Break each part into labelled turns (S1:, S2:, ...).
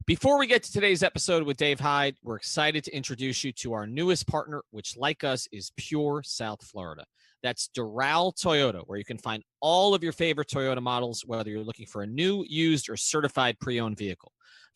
S1: Before we get to today's episode with Dave Hyde, we're excited to introduce you to our newest partner, which, like us, is pure South Florida. That's Doral Toyota, where you can find all of your favorite Toyota models, whether you're looking for a new, used, or certified pre-owned vehicle.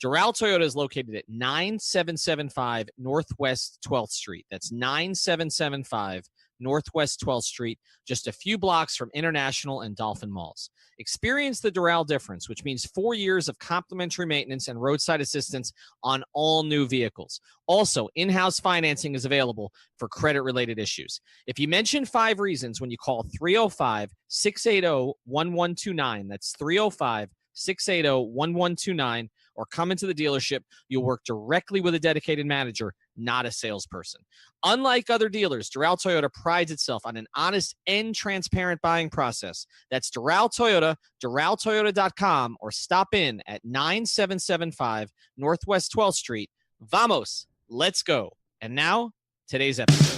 S1: Doral Toyota is located at 9775 Northwest 12th Street. That's 9775 Northwest 12th Street, just a few blocks from International and Dolphin malls. Experience the Doral difference, which means 4 years of complimentary maintenance and roadside assistance on all new vehicles. Also, in-house financing is available for credit-related issues. If you mention 5 Reasons when you call 305-680-1129, that's 305-680-1129, or come into the dealership, you'll work directly with a dedicated manager, not a salesperson. Unlike other dealers, Doral Toyota prides itself on an honest and transparent buying process. That's Doral Toyota, DoralToyota.com, or stop in at 9775 Northwest 12th Street. Vamos, let's go. And now, today's episode.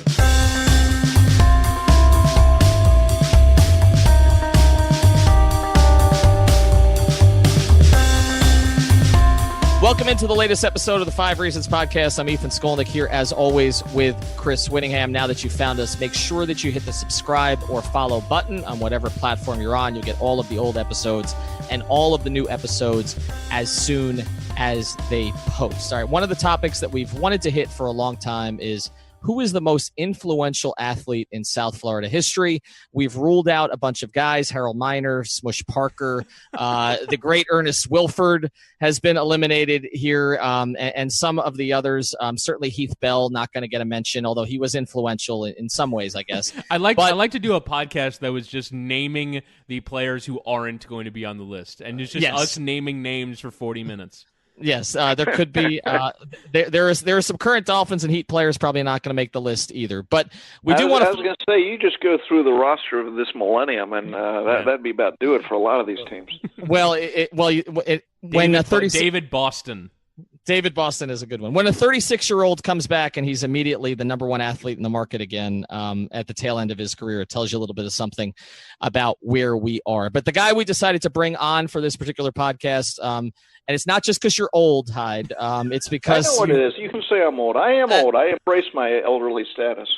S1: Welcome into the latest episode of the 5 Reasons Podcast. I'm Ethan Skolnick here, as always, with Chris Whittingham. Now that you've found us, make sure that you hit the subscribe or follow button on whatever platform you're on. You'll get all of the old episodes and all of the new episodes as soon as they post. All right, one of the topics that we've wanted to hit for a long time is who is the most influential athlete in South Florida history. We've ruled out a bunch of guys, Harold Miner, Smush Parker, the great Ernest Wilford has been eliminated here, and some of the others, certainly Heath Bell, not going to get a mention, although he was influential in some ways, I guess.
S2: I'd like to do a podcast that was just naming the players who aren't going to be on the list, and it's just us naming names for 40 minutes.
S1: Yes, there could be. There are some current Dolphins and Heat players probably not going to make the list either. But we do want to.
S3: I was going to say, you just go through the roster of this millennium, and that'd be about do it for a lot of these teams.
S1: Well, when a 36 David Boston is a good one. When a 36-year-old comes back and he's immediately the number one athlete in the market again at the tail end of his career, it tells you a little bit of something about where we are. But the guy we decided to bring on for this particular podcast, and it's not just because you're old, Hyde. It's because
S3: I know what it is. You can say I'm old. I am old. I embrace my elderly status.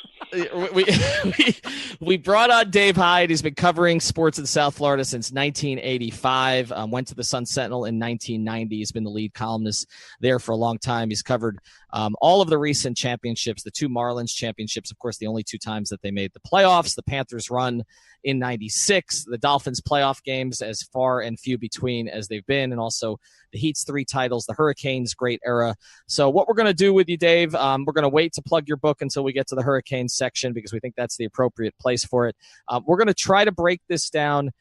S1: We brought on Dave Hyde. He's been covering sports in South Florida since 1985. Went to the Sun Sentinel in 1990. He's been the lead columnist there for a long time. He's covered all of the recent championships, the 2 Marlins championships, of course, the only 2 times that they made the playoffs, the Panthers run in 96, the Dolphins playoff games as far and few between as they've been, and also the Heat's 3 titles, the Hurricanes' great era. So what we're going to do with you, Dave, we're going to wait to plug your book until we get to the Hurricanes section because we think that's the appropriate place for it. We're going to try to break this down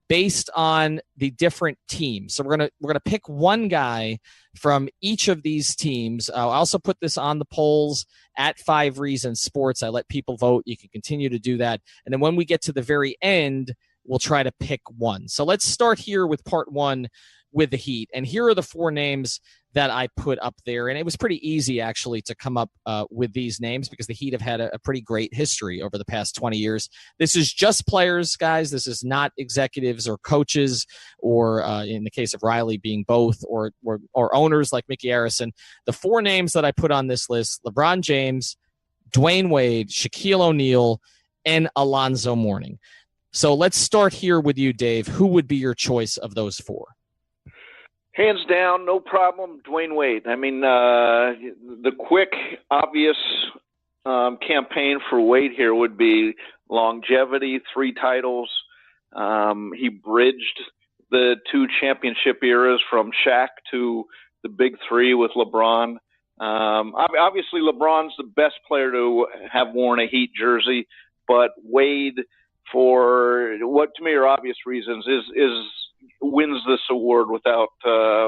S1: based on the different teams. So we're gonna pick one guy from each of these teams. I'll also put this on the polls at 5 Reasons Sports. I let people vote. You can continue to do that. And then when we get to the very end, we'll try to pick one. So let's start here with part 1 with the Heat. And here are the 4 names that I put up there. And it was pretty easy, actually, to come up with these names because the Heat have had a pretty great history over the past 20 years. This is just players, guys. This is not executives or coaches or, in the case of Riley, being both or owners like Mickey Arison. The 4 names that I put on this list, LeBron James, Dwayne Wade, Shaquille O'Neal, and Alonzo Mourning. So let's start here with you, Dave. Who would be your choice of those 4?
S3: Hands down, no problem, Dwayne Wade. I mean, the quick, obvious campaign for Wade here would be longevity, 3 titles. He bridged the 2 championship eras from Shaq to the big 3 with LeBron. Obviously, LeBron's the best player to have worn a Heat jersey, but Wade, for what to me are obvious reasons, is wins this award without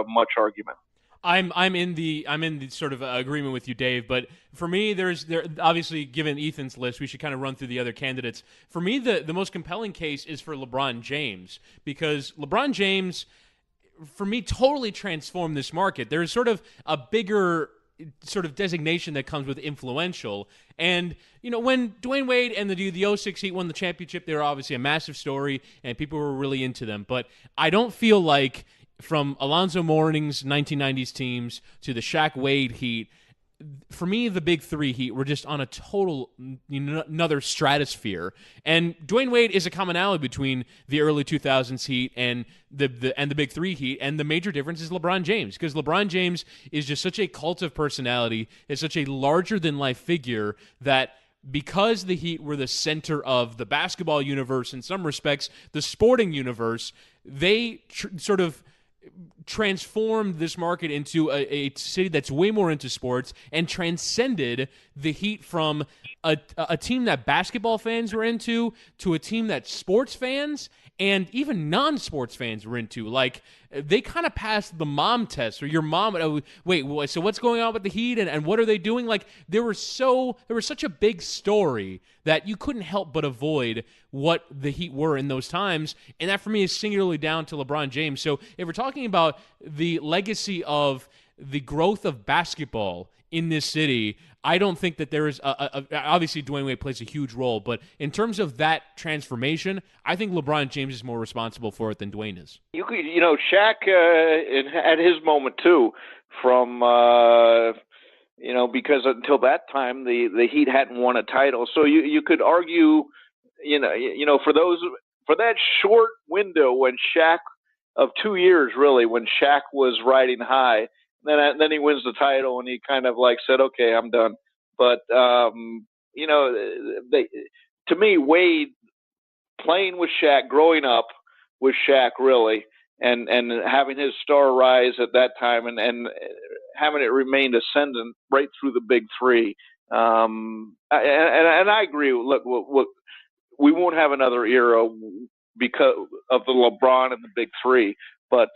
S3: much argument.
S2: I'm in the sort of agreement with you, Dave. But for me, there obviously, given Ethan's list, we should kind of run through the other candidates. For me, the most compelling case is for LeBron James, because LeBron James, for me, totally transformed this market. There's sort of a bigger sort of designation that comes with influential. And, you know, when Dwayne Wade and the 06 Heat won the championship, they were obviously a massive story, and people were really into them. But I don't feel like from Alonzo Mourning's 1990s teams to the Shaq Wade Heat, for me, the big three Heat were just on a total another stratosphere. And Dwayne Wade is a commonality between the early 2000s Heat and the big three Heat, and the major difference is LeBron James, because LeBron James is just such a cult of personality, is such a larger-than-life figure that because the Heat were the center of the basketball universe, in some respects, the sporting universe, they sort of transformed this market into a city that's way more into sports and transcended the Heat from a team that basketball fans were into to a team that sports fans and even non-sports fans were into. Like, they kind of passed the mom test, or your mom, wait, so what's going on with the Heat, and what are they doing? Like, there was such a big story that you couldn't help but avoid what the Heat were in those times, and that for me is singularly down to LeBron James. So if we're talking about the legacy of the growth of basketball in this city, I don't think that there is obviously Dwayne Wade plays a huge role, but in terms of that transformation, I think LeBron James is more responsible for it than Dwayne is.
S3: Shaq had his moment too, from because until that time the Heat hadn't won a title, so you could argue, for that short window when Shaq of 2 years really, when Shaq was riding high. Then he wins the title, and he kind of like said, "Okay, I'm done." But to me, Wade playing with Shaq, growing up with Shaq, really, and having his star rise at that time, and having it remain ascendant right through the big three. And I agree. Look, we won't have another era because of the LeBron and the big three, but.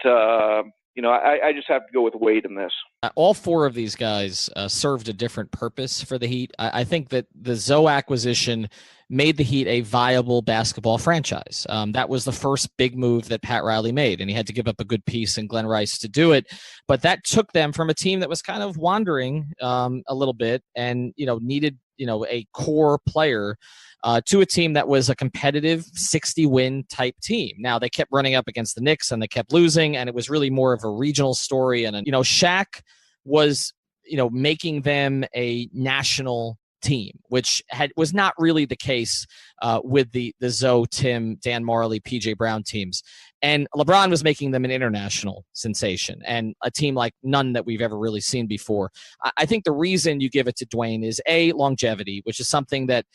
S3: I just have to go with Wade in this.
S1: All four of these guys served a different purpose for the Heat. I think that the Zoe acquisition made the Heat a viable basketball franchise. That was the first big move that Pat Riley made, and he had to give up a good piece in Glenn Rice to do it. But that took them from a team that was kind of wandering a little bit and needed a core player to a team that was a competitive 60-win type team. Now, they kept running up against the Knicks, and they kept losing, and it was really more of a regional story. And, Shaq was, making them a national team, which was not really the case with the Zoe, Tim, Dan Marley, PJ Brown teams. And LeBron was making them an international sensation and a team like none that we've ever really seen before. I think the reason you give it to Dwayne is longevity, which is something that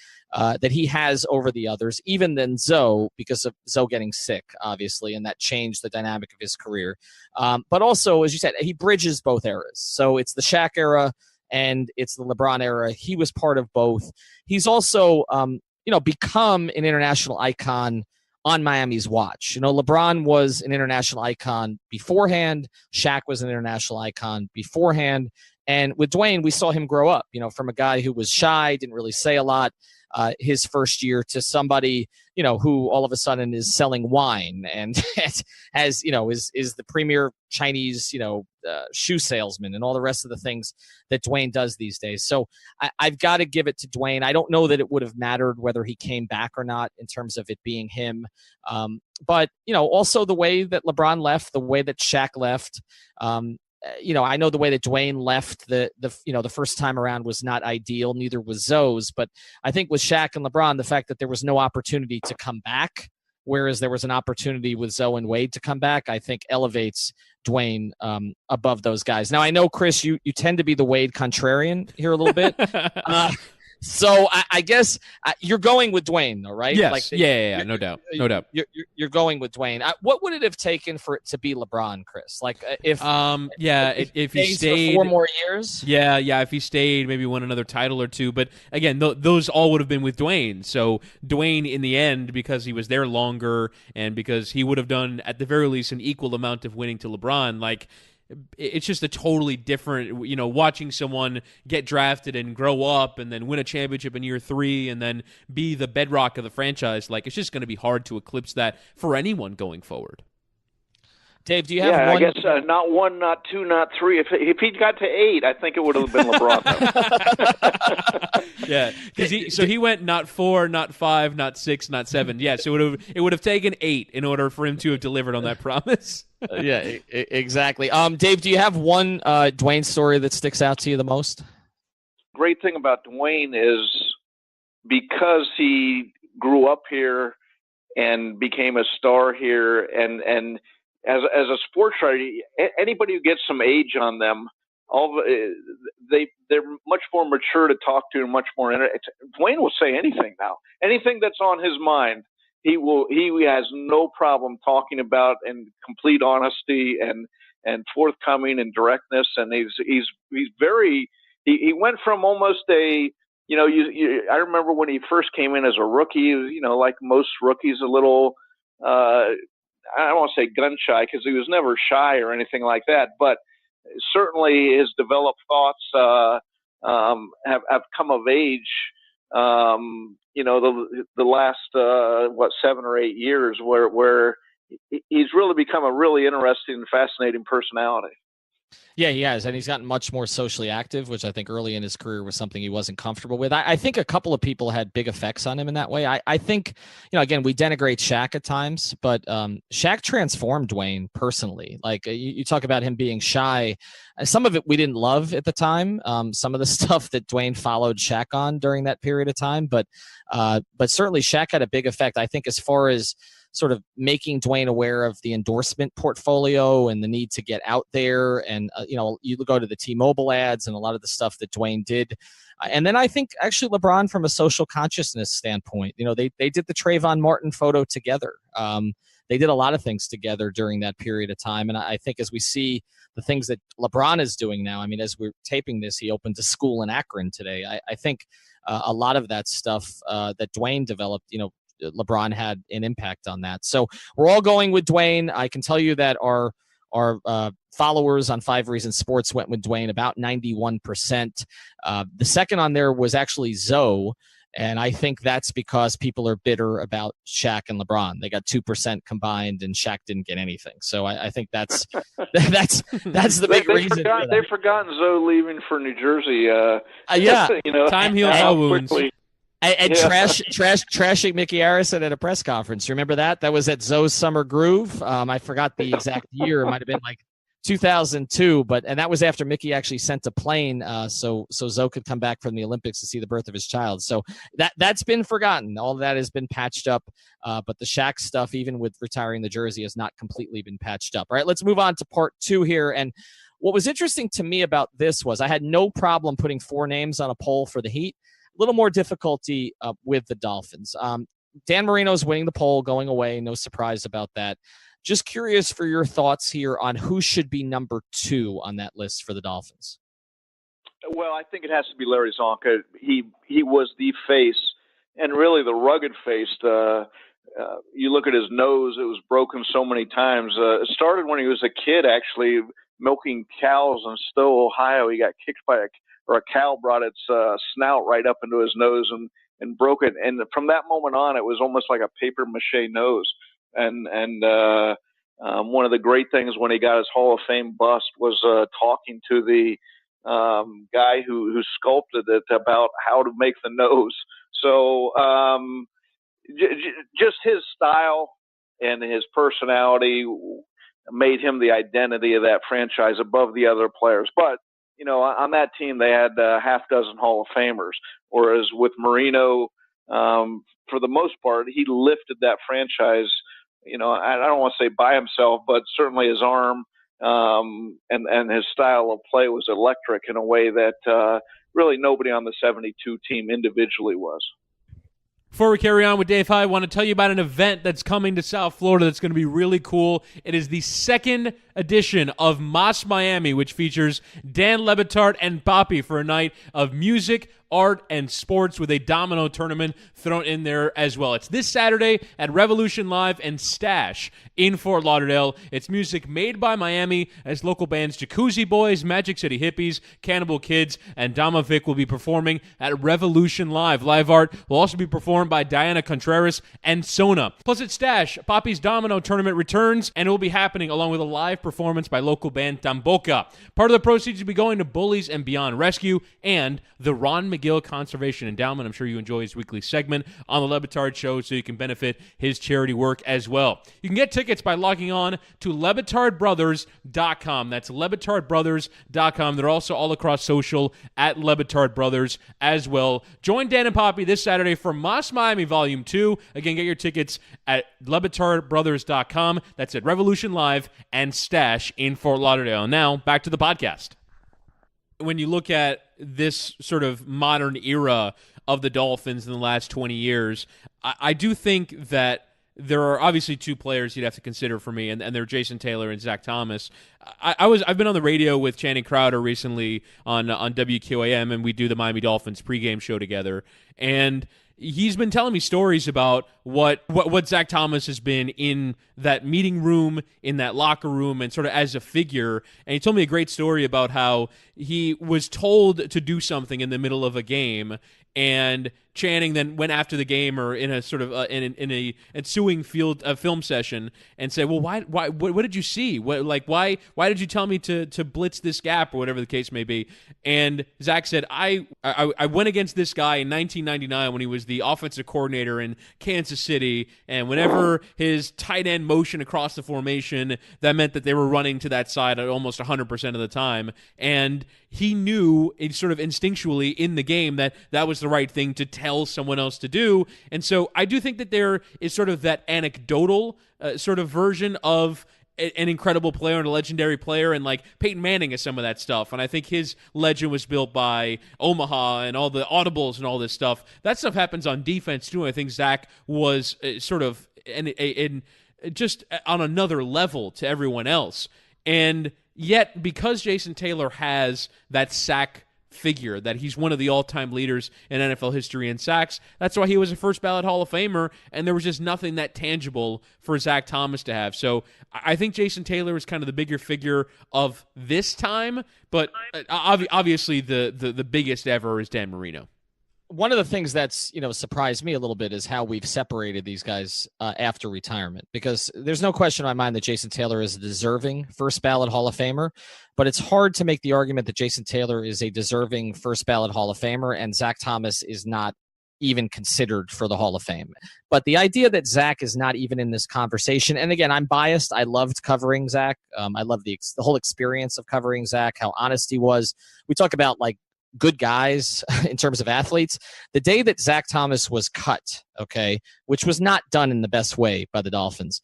S1: he has over the others, even than Zoe, because of Zoe getting sick, obviously, and that changed the dynamic of his career. But also, as you said, he bridges both eras. So it's the Shaq era and it's the LeBron era. He was part of both. He's also, become an international icon on Miami's watch. LeBron was an international icon beforehand. Shaq was an international icon beforehand. And with Dwayne, we saw him grow up, from a guy who was shy, didn't really say a lot his first year, to somebody, who all of a sudden is selling wine and has, is the premier Chinese, shoe salesman and all the rest of the things that Dwayne does these days. So I've got to give it to Dwayne. I don't know that it would have mattered whether he came back or not in terms of it being him. But, also the way that LeBron left, the way that Shaq left, I know the way that Dwayne left the first time around was not ideal. Neither was Zoe's. But I think with Shaq and LeBron, the fact that there was no opportunity to come back, whereas there was an opportunity with Zoe and Wade to come back, I think elevates Dwayne above those guys. Now, I know, Chris, you tend to be the Wade contrarian here a little bit. So I guess you're going with Dwayne, though, right?
S2: Yes. Yeah, no doubt.
S1: You're going with Dwayne. What would it have taken for it to be LeBron, Chris? Like if
S2: he stayed
S1: for 4 more years.
S2: Yeah. If he stayed, maybe won another title or two. But again, those all would have been with Dwayne. So Dwayne, in the end, because he was there longer and because he would have done at the very least an equal amount of winning to LeBron, like. It's just a totally different, watching someone get drafted and grow up and then win a championship in year 3 and then be the bedrock of the franchise. Like, it's just going to be hard to eclipse that for anyone going forward.
S1: Dave, do you have one?
S3: I guess not 1, not 2, not 3. If he'd got to 8, I think it would have been LeBron.
S2: Yeah, because he went not 4, not 5, not 6, not 7. Yes, it would have taken 8 in order for him to have delivered on that promise.
S1: Yeah, exactly. Dave, do you have one Dwayne story that sticks out to you the most?
S3: Great thing about Dwayne is because he grew up here and became a star here, and as a sports writer, anybody who gets some age on them, they're much more mature to talk to and much more. Dwayne will say anything now, anything that's on his mind. He has no problem talking about in complete honesty and forthcoming and directness. And he's very. He went from almost a. I remember when he first came in as a rookie. He was, like most rookies, a little. I don't want to say gun shy because he was never shy or anything like that, but certainly his developed thoughts have come of age. The last 7 or 8 years, where he's really become a really interesting and fascinating personality.
S1: Yeah, he has, and he's gotten much more socially active, which I think early in his career was something he wasn't comfortable with. I think a couple of people had big effects on him in that way. I think, again, we denigrate Shaq at times, but Shaq transformed Dwayne personally. Like you talk about him being shy. Some of it we didn't love at the time. Some of the stuff that Dwayne followed Shaq on during that period of time, but certainly Shaq had a big effect. I think as far as sort of making Dwayne aware of the endorsement portfolio and the need to get out there. And, you go to the T-Mobile ads and a lot of the stuff that Dwayne did. And then I think actually LeBron from a social consciousness standpoint, they did the Trayvon Martin photo together. They did a lot of things together during that period of time. And I think as we see the things that LeBron is doing now, as we're taping this, he opened a school in Akron today. I think a lot of that stuff that Dwayne developed, LeBron had an impact on that. So we're all going with Dwayne. I can tell you that our followers on 5 Reasons Sports went with Dwayne about 91%. The second on there was actually Zoe, and I think that's because people are bitter about Shaq and LeBron. They got 2% combined, and Shaq didn't get anything. So I think that's the big reason.
S3: They've forgotten Zoe leaving for New Jersey.
S1: Yeah,
S2: time heals all wounds.
S1: And trashing Mickey Arison at a press conference. Remember that? That was at Zoe's Summer Groove. I forgot the exact year. It might have been like 2002, and that was after Mickey actually sent a plane so Zoe could come back from the Olympics to see the birth of his child. So that's been forgotten. All of that has been patched up, but the Shaq stuff, even with retiring the jersey, has not completely been patched up. All right, let's move on to part 2 here. And what was interesting to me about this was I had no problem putting 4 names on a poll for the Heat. A little more difficulty with the Dolphins. Dan Marino's winning the poll, going away. No surprise about that. Just curious for your thoughts here on who should be number 2 on that list for the Dolphins.
S3: Well, I think it has to be Larry Zonka. He was the face, and really the rugged face. You look at his nose; it was broken so many times. It started when he was a kid, actually milking cows in Stowe, Ohio. He got kicked by a cow brought its snout right up into his nose and broke it. And from that moment on, it was almost like a paper mache nose. And one of the great things when he got his Hall of Fame bust was talking to the guy who sculpted it about how to make the nose. So just his style and his personality made him the identity of that franchise above the other players. But on that team, they had half dozen Hall of Famers, whereas with Marino, for the most part, he lifted that franchise, I don't want to say by himself, but certainly his arm and his style of play was electric in a way that really nobody on the 72 team individually was.
S2: Before we carry on with Dave Hyde, I want to tell you about an event that's coming to South Florida that's going to be really cool. It is the second edition of Mas Miami, which features Dan Le Batard and Papi for a night of music, art, and sports with a domino tournament thrown in there as well. It's this Saturday at Revolution Live and Stash in Fort Lauderdale. It's music made by Miami as local bands Jacuzzi Boys, Magic City Hippies, Cannibal Kids, and Dama Vic will be performing at Revolution Live. Live art will also be performed by Diana Contreras and Sona. Plus at Stash, Papi's Domino Tournament returns, and it will be happening along with a live performance by local band Tamboca. Part of the proceeds will be going to Bullies and Beyond Rescue and the Ron McGill Conservation Endowment. I'm sure you enjoy his weekly segment on the Le Batard Show, so you can benefit his charity work as well. You can get tickets by logging on to LeBatardBrothers.com. That's LeBatardBrothers.com. They're also all across social at Le Batard Brothers as well. Join Dan and Papi this Saturday for Mas Miami Volume 2. Again, get your tickets at LeBatardBrothers.com. That's at Revolution Live and Stash in Fort Lauderdale. Now, back to the podcast. When you look at this sort of modern era of the Dolphins in the last 20 years, I do think that there are obviously two players you'd have to consider for me, and they're Jason Taylor and Zach Thomas. I've been on the radio with Channing Crowder recently on WQAM, and we do the Miami Dolphins pregame show together, and he's been telling me stories about what Zach Thomas has been in that meeting room, in that locker room, and sort of as a figure. And he told me a great story about how he was told to do something in the middle of a game, and Channing then went after the game or in a sort of in a ensuing film session and said, "Well, why what did you see? Why did you tell me to blitz this gap or whatever the case may be?" And Zach said, "I went against this guy in 1999 when he was the offensive coordinator in Kansas City, and whenever his tight end motion across the formation, that meant that they were running to that side at almost 100% of the time, and he knew sort of instinctually in the game that was the right thing to tell someone else to do." And so I do think that there is sort of that anecdotal sort of version of an incredible player and a legendary player, and like Peyton Manning is some of that stuff. And I think his legend was built by Omaha and all the audibles and all this stuff. That stuff happens on defense too. I think Zach was sort of in just on another level to everyone else. And yet, because Jason Taylor has that sack figure, that he's one of the all-time leaders in NFL history in sacks, that's why he was a first-ballot Hall of Famer, and there was just nothing that tangible for Zach Thomas to have. So I think Jason Taylor is kind of the bigger figure of this time, but obviously the biggest ever is Dan Marino.
S1: One of the things that's, surprised me a little bit is how we've separated these guys after retirement, because there's no question in my mind that Jason Taylor is a deserving first ballot Hall of Famer, but it's hard to make the argument that Jason Taylor is a deserving first ballot Hall of Famer and Zach Thomas is not even considered for the Hall of Fame. But the idea that Zach is not even in this conversation, and again, I'm biased. I loved covering Zach. I love the whole experience of covering Zach, how honest he was. We talk about like good guys in terms of athletes. The day that Zach Thomas was cut, which was not done in the best way by the Dolphins,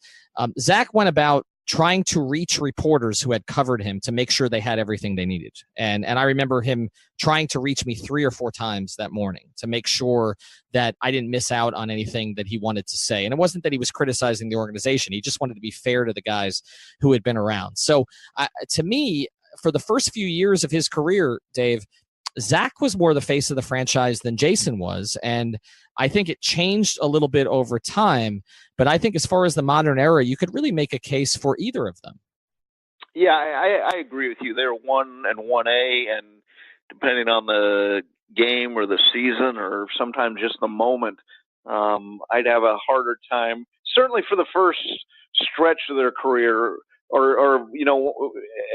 S1: Zach went about trying to reach reporters who had covered him to make sure they had everything they needed. And I remember him trying to reach me 3 or 4 times that morning to make sure that I didn't miss out on anything that he wanted to say. And it wasn't that he was criticizing the organization. He just wanted to be fair to the guys who had been around. So to me, for the first few years of his career, Dave, Zach was more the face of the franchise than Jason was, and I think it changed a little bit over time, but I think as far as the modern era, you could really make a case for either of them.
S3: Yeah, I agree with you. They're 1 and 1A, and depending on the game or the season or sometimes just the moment, I'd have a harder time, certainly for the first stretch of their career, or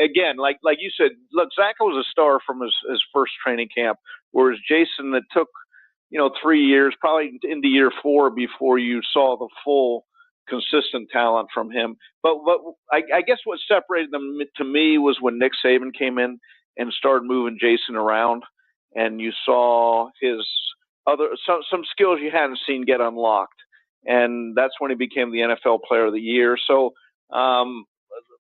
S3: again, like you said, look, Zach was a star from his first training camp, whereas Jason, it took 3 years, probably into year 4 before you saw the full consistent talent from him. But I guess what separated them to me was when Nick Saban came in and started moving Jason around, and you saw his some skills you hadn't seen get unlocked, and that's when he became the NFL Player of the Year. So.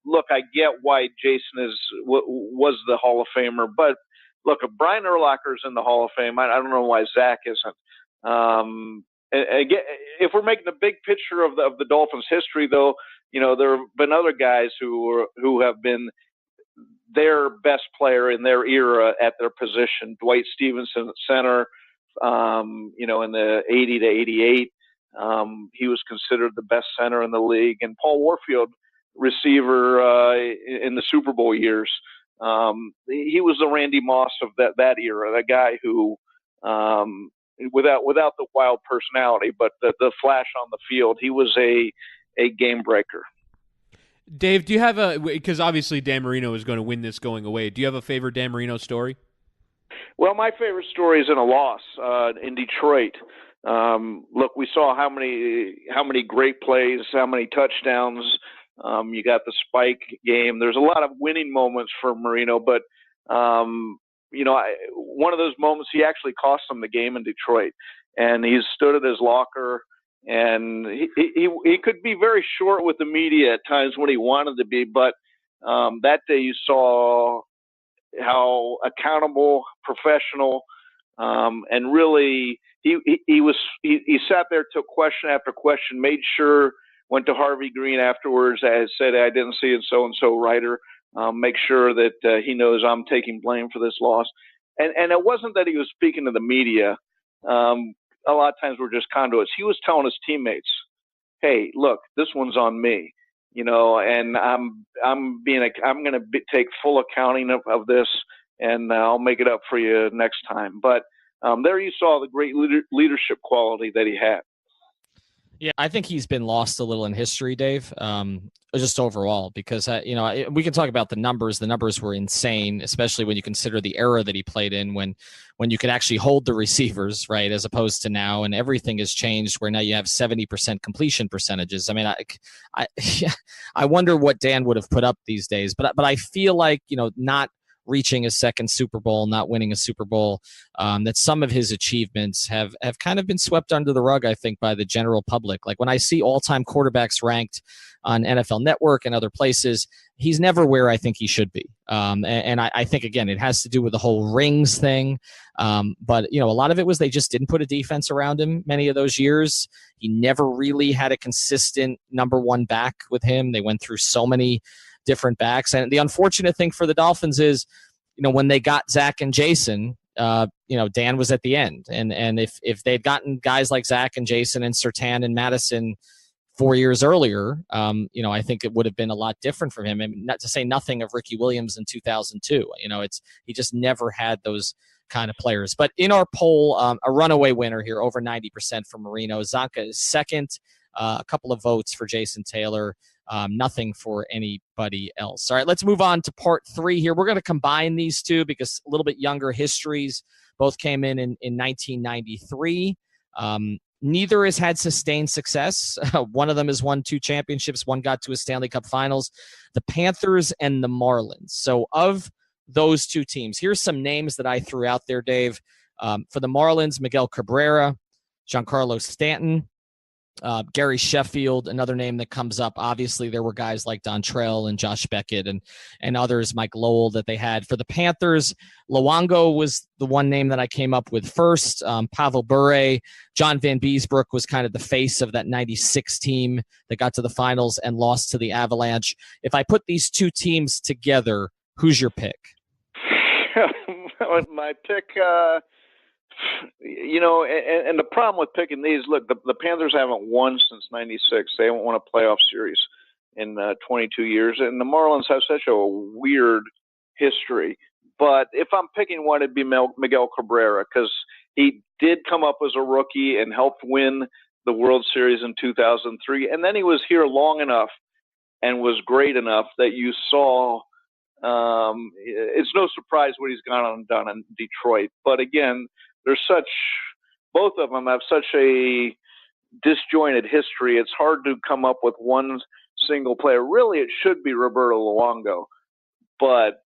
S3: Look, I get why Jason was the Hall of Famer, but look, if Brian Urlacher's in the Hall of Fame, I don't know why Zach isn't. Again, if we're making the big picture of the Dolphins' history, though, there have been other guys who have been their best player in their era at their position. Dwight Stevenson at center, in the 80 to 88, he was considered the best center in the league. And Paul Warfield, receiver in the Super Bowl years, he was the Randy Moss of that era, that guy who, without the wild personality, but the flash on the field, he was a game breaker.
S2: Dave, do you have because obviously Dan Marino is going to win this going away. Do you have a favorite Dan Marino story?
S3: Well, my favorite story is in a loss in Detroit. Look, we saw how many great plays, how many touchdowns. You got the spike game. There's a lot of winning moments for Marino, but one of those moments, he actually cost them the game in Detroit, and he stood at his locker. And he could be very short with the media at times when he wanted to be, but that day you saw how accountable, professional, and really he sat there, took question after question, made sure, went to Harvey Green afterwards, said, I didn't see it, so-and-so writer, make sure that he knows I'm taking blame for this loss. And it wasn't that he was speaking to the media. A lot of times we're just conduits. He was telling his teammates, hey, look, this one's on me, and I'm going to take full accounting of this, and I'll make it up for you next time. But there you saw the great leadership quality that he had.
S1: Yeah, I think he's been lost a little in history, Dave, just overall, because, we can talk about the numbers. The numbers were insane, especially when you consider the era that he played in when you could actually hold the receivers, right, as opposed to now. And everything has changed where now you have 70% completion percentages. I mean, I wonder what Dan would have put up these days. But I feel like, not reaching a second Super Bowl, not winning a Super Bowl, that some of his achievements have kind of been swept under the rug, I think, by the general public. Like when I see all-time quarterbacks ranked on NFL Network and other places, he's never where I think he should be. And I think, again, it has to do with the whole rings thing. But, a lot of it was they just didn't put a defense around him many of those years. He never really had a consistent number one back with him. They went through so many different backs. And the unfortunate thing for the Dolphins is, when they got Zach and Jason, Dan was at the end. And if they'd gotten guys like Zach and Jason and Surtain and Madison 4 years earlier, I think it would have been a lot different for him. And not to say nothing of Ricky Williams in 2002. He just never had those kind of players. But in our poll, a runaway winner here, over 90% for Marino. Zonka is second, a couple of votes for Jason Taylor. Nothing for anybody else. All right, let's move on to part 3 here. We're going to combine these two because a little bit younger histories. Both came in 1993. Neither has had sustained success. One of them has won 2 championships. One got to a Stanley Cup Finals. The Panthers and the Marlins. So of those 2 teams, here's some names that I threw out there, Dave. For the Marlins, Miguel Cabrera, Giancarlo Stanton, Gary Sheffield, another name that comes up. Obviously, there were guys like Dontrell and Josh Beckett and others, Mike Lowell, that they had. For the Panthers, Luongo was the one name that I came up with first. Pavel Bure, John Van Beesbrook was kind of the face of that 96 team that got to the finals and lost to the Avalanche. If I put these 2 teams together, who's your pick?
S3: My pick, and the problem with picking these, look, the Panthers haven't won since 96. They haven't won a playoff series in 22 years. And the Marlins have such a weird history. But if I'm picking one, it'd be Miguel Cabrera, because he did come up as a rookie and helped win the World Series in 2003. And then he was here long enough and was great enough that you saw it's no surprise what he's gone on and done in Detroit. But again, both of them have such a disjointed history. It's hard to come up with one single player. Really, it should be Roberto Luongo, but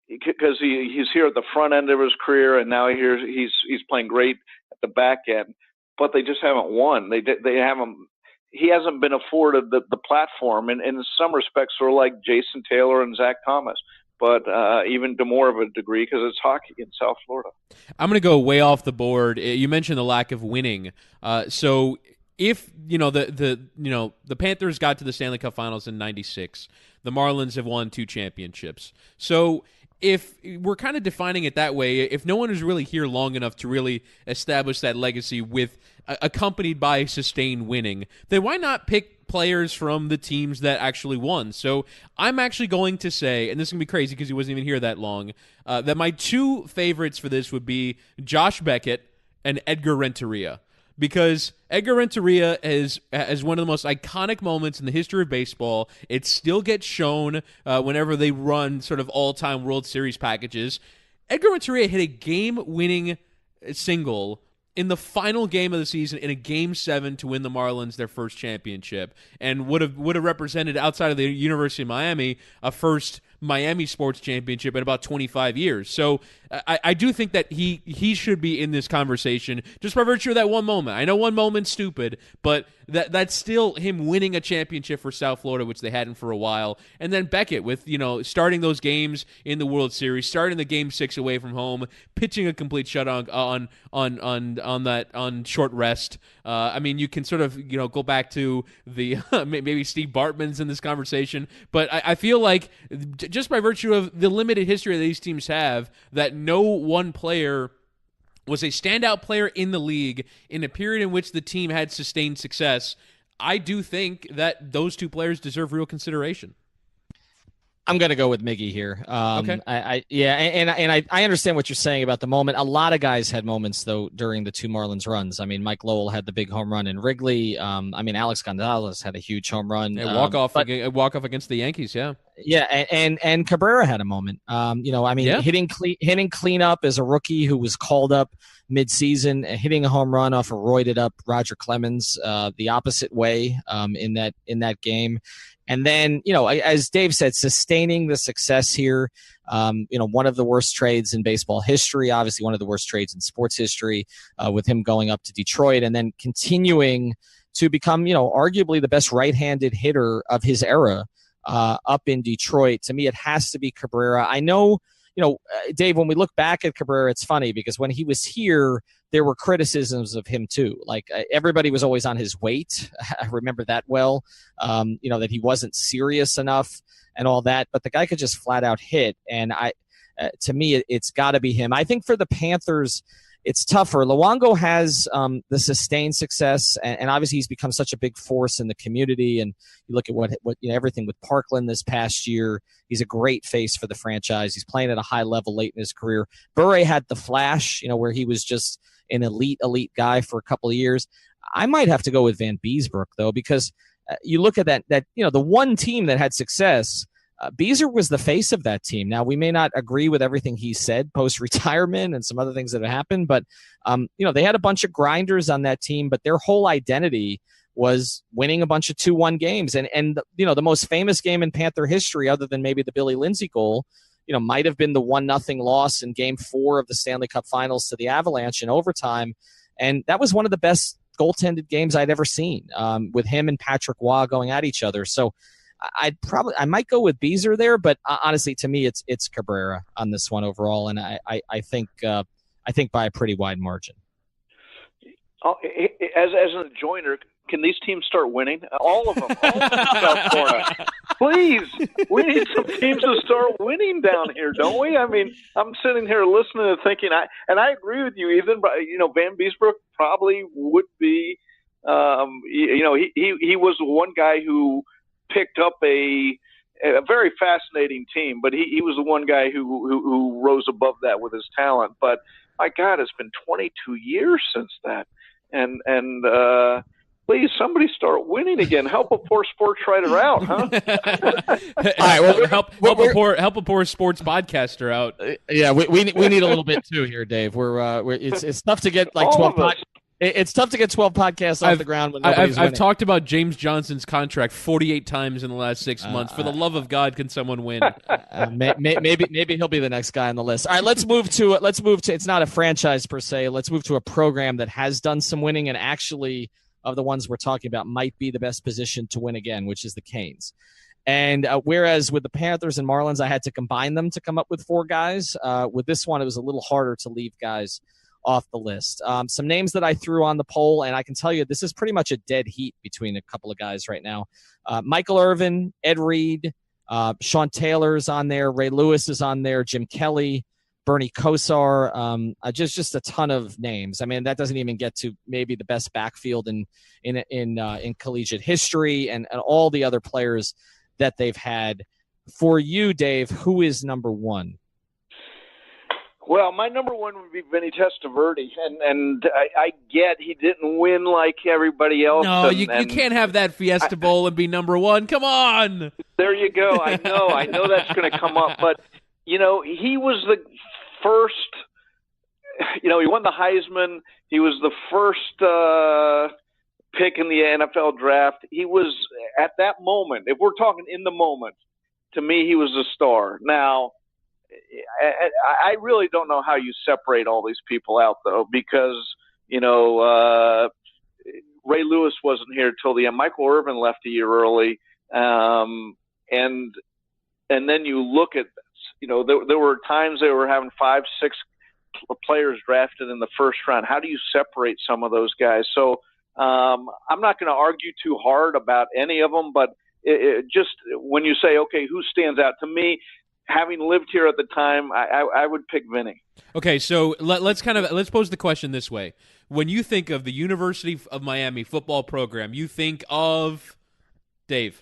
S3: because he's here at the front end of his career, and now he's playing great at the back end, but they just haven't won. They haven't. He hasn't been afforded the platform, and in some respects, sort of like Jason Taylor and Zach Thomas. But even to more of a degree because it's hockey in South Florida.
S2: I'm going to go way off the board. You mentioned the lack of winning. So if the Panthers got to the Stanley Cup Finals in '96, the Marlins have won 2 championships. So if we're kind of defining it that way, if no one is really here long enough to really establish that legacy with accompanied by sustained winning, then why not pick players from the teams that actually won? So I'm actually going to say, and this is going to be crazy because he wasn't even here that long, that my 2 favorites for this would be Josh Beckett and Edgar Renteria. Because Edgar Renteria is one of the most iconic moments in the history of baseball. It still gets shown whenever they run sort of all-time World Series packages. Edgar Renteria hit a game-winning single in the final game of the season in a Game 7 to win the Marlins their first championship, and would have represented, outside of the University of Miami, a first Miami sports championship in about 25 years. So I do think that he should be in this conversation just by virtue of that one moment. I know one moment's stupid, but that's still him winning a championship for South Florida, which they hadn't for a while. And then Beckett with, starting those games in the World Series, starting the Game 6 away from home, pitching a complete shutout on short rest. You can sort of go back to the maybe Steve Bartman's in this conversation, but I feel like just by virtue of the limited history that these teams have, that no one player was a standout player in the league in a period in which the team had sustained success, I do think that those 2 players deserve real consideration.
S1: I'm going to go with Miggy here.
S2: Okay.
S1: I understand what you're saying about the moment. A lot of guys had moments, though, during the 2 Marlins runs. I mean, Mike Lowell had the big home run in Wrigley. Alex Gonzalez had a huge home run.
S2: Walk off against the Yankees, yeah.
S1: Yeah, and Cabrera had a moment. Hitting cleanup as a rookie who was called up midseason, hitting a home run off a roided up Roger Clemens the opposite way in that game. And then, as Dave said, sustaining the success here, one of the worst trades in baseball history, obviously one of the worst trades in sports history, with him going up to Detroit and then continuing to become, arguably the best right-handed hitter of his era up in Detroit. To me, it has to be Cabrera. I know, Dave, when we look back at Cabrera, it's funny because when he was here, there were criticisms of him too. Like everybody was always on his weight. I remember that well, that he wasn't serious enough and all that, but the guy could just flat out hit. And to me, it's got to be him. I think for the Panthers, it's tougher. Luongo has the sustained success, and obviously he's become such a big force in the community. And you look at what everything with Parkland this past year. He's a great face for the franchise. He's playing at a high level late in his career. Bure had the flash, where he was just an elite guy for a couple of years. I might have to go with Van Beesbrook though, because you look at that the one team that had success. Beezer was the face of that team. Now, we may not agree with everything he said post-retirement and some other things that have happened, but, they had a bunch of grinders on that team, but their whole identity was winning a bunch of 2-1 games. And the most famous game in Panther history, other than maybe the Billy Lindsay goal, might have been the 1-0 loss in Game 4 of the Stanley Cup Finals to the Avalanche in overtime. And that was one of the best goaltended games I'd ever seen, with him and Patrick Waugh going at each other. So I might go with Beezer there, but honestly, to me, it's Cabrera on this one overall, and I think by a pretty wide margin.
S3: As an adjoiner, can these teams start winning? All of them, South Florida. Please, we need some teams to start winning down here, don't we? I mean, I'm sitting here listening and thinking, I agree with you, Ethan. But Van Beesbrook probably would be. He was the one guy who picked up a very fascinating team, but he was the one guy who rose above that with his talent. But my God, it's been 22 years since that, and please, somebody start winning again. Help a poor sports writer out, huh?
S2: All right, well, help a poor sports podcaster out.
S1: Yeah, we need a little bit too here, Dave. It's tough to get like 12. It's tough to get 12 podcasts off the ground when nobody's winning.
S2: I've talked about James Johnson's contract 48 times in the last 6 months. For the love of God, can someone win?
S1: Maybe he'll be the next guy on the list. All right, let's move to. It's not a franchise per se. Let's move to a program that has done some winning and actually, of the ones we're talking about, might be the best position to win again, which is the Canes. And whereas with the Panthers and Marlins, I had to combine them to come up with 4 guys. With this one, it was a little harder to leave guys off the list. Some names that I threw on the poll, and I can tell you this is pretty much a dead heat between a couple of guys right now. Michael Irvin, Ed Reed, Sean Taylor's on there, Ray Lewis is on there, Jim Kelly, Bernie Kosar, just a ton of names. I mean, that doesn't even get to maybe the best backfield in collegiate history, and all the other players that they've had. For you, Dave, who is number one?
S3: Well, my number one would be Vinny Testaverde, and I get he didn't win like everybody else.
S2: No, you can't have that Fiesta Bowl and be number one. Come on.
S3: There you go. I know that's going to come up, but he was the first. He won the Heisman. He was the first pick in the NFL draft. He was at that moment. If we're talking in the moment, to me, he was a star. Now, I really don't know how you separate all these people out, though, because, Ray Lewis wasn't here till the end. Michael Irvin left a year early. And then you look at, there were times they were having 5, 6 players drafted in the first round. How do you separate some of those guys? So I'm not going to argue too hard about any of them, but it just when you say, okay, who stands out to me, having lived here at the time, I would pick Vinny.
S2: Okay, so let's pose the question this way: when you think of the University of Miami football program, you think of Dave.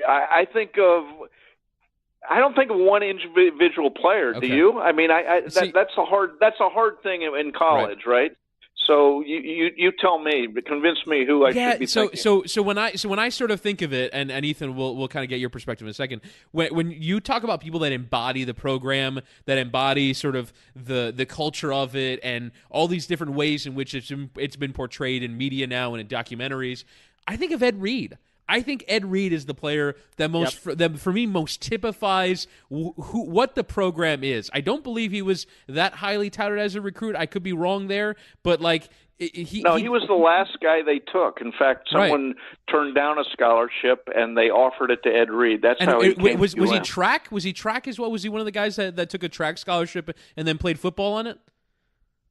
S3: I think of. I don't think of one individual player. Okay. Do you? I mean, that's a hard thing in college, right? So you tell me, but convince me who I should be thinking.
S2: So when I sort of think of it, and Ethan, we'll kind of get your perspective in a second. When you talk about people that embody the program, that embody sort of the culture of it, and all these different ways in which it's been portrayed in media now and in documentaries, I think of Ed Reed. I think Ed Reed is the player that for me most typifies what the program is. I don't believe he was that highly touted as a recruit. I could be wrong there, but he
S3: was the last guy they took. In fact, someone turned down a scholarship and they offered it to Ed Reed. That's how he came.
S2: Was he track? Was he track as well? Was he one of the guys that took a track scholarship and then played football on it?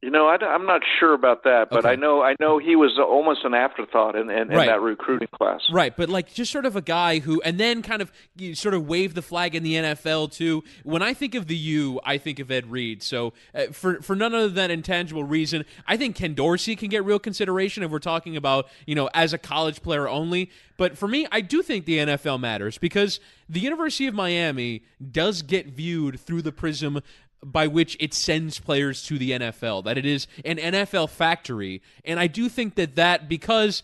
S3: I'm not sure about that, but
S2: okay.
S3: I know he was almost an afterthought in that recruiting class.
S2: Right, but just sort of a guy who, and then kind of sort of waved the flag in the NFL too. When I think of the U, I think of Ed Reed. So for none other than intangible reason, I think Ken Dorsey can get real consideration if we're talking about, as a college player only. But for me, I do think the NFL matters because the University of Miami does get viewed through the prism by which it sends players to the NFL, that it is an NFL factory. And I do think that because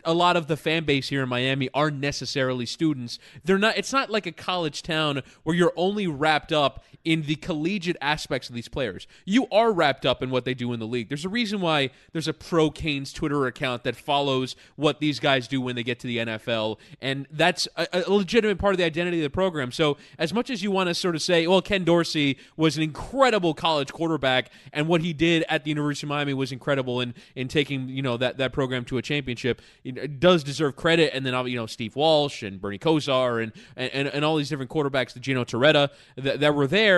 S2: a lot of the fan base here in Miami aren't necessarily students, it's not like a college town where you're only wrapped up in the collegiate aspects of these players. You are wrapped up in what they do in the league. There's a reason why there's a Pro Canes Twitter account that follows what these guys do when they get to the NFL, and that's a legitimate part of the identity of the program. So as much as you want to sort of say, well, Ken Dorsey was an incredible college quarterback, and what he did at the University of Miami was incredible in taking that program to a championship, it does deserve credit. And then Steve Walsh and Bernie Kosar and all these different quarterbacks, the Gino Torretta that were there.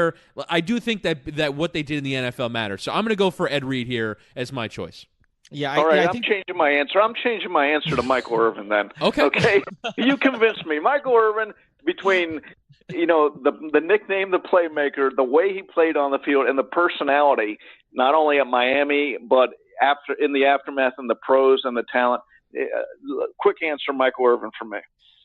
S2: I do think that what they did in the NFL matters. So I'm going to go for Ed Reed here as my choice.
S3: Yeah, I'm changing my answer. I'm changing my answer to Michael Irvin then.
S2: Okay.
S3: You convinced me. Michael Irvin, between the nickname, the playmaker, the way he played on the field, and the personality, not only at Miami but in the aftermath and the pros and the talent. Quick answer, Michael Irvin for me.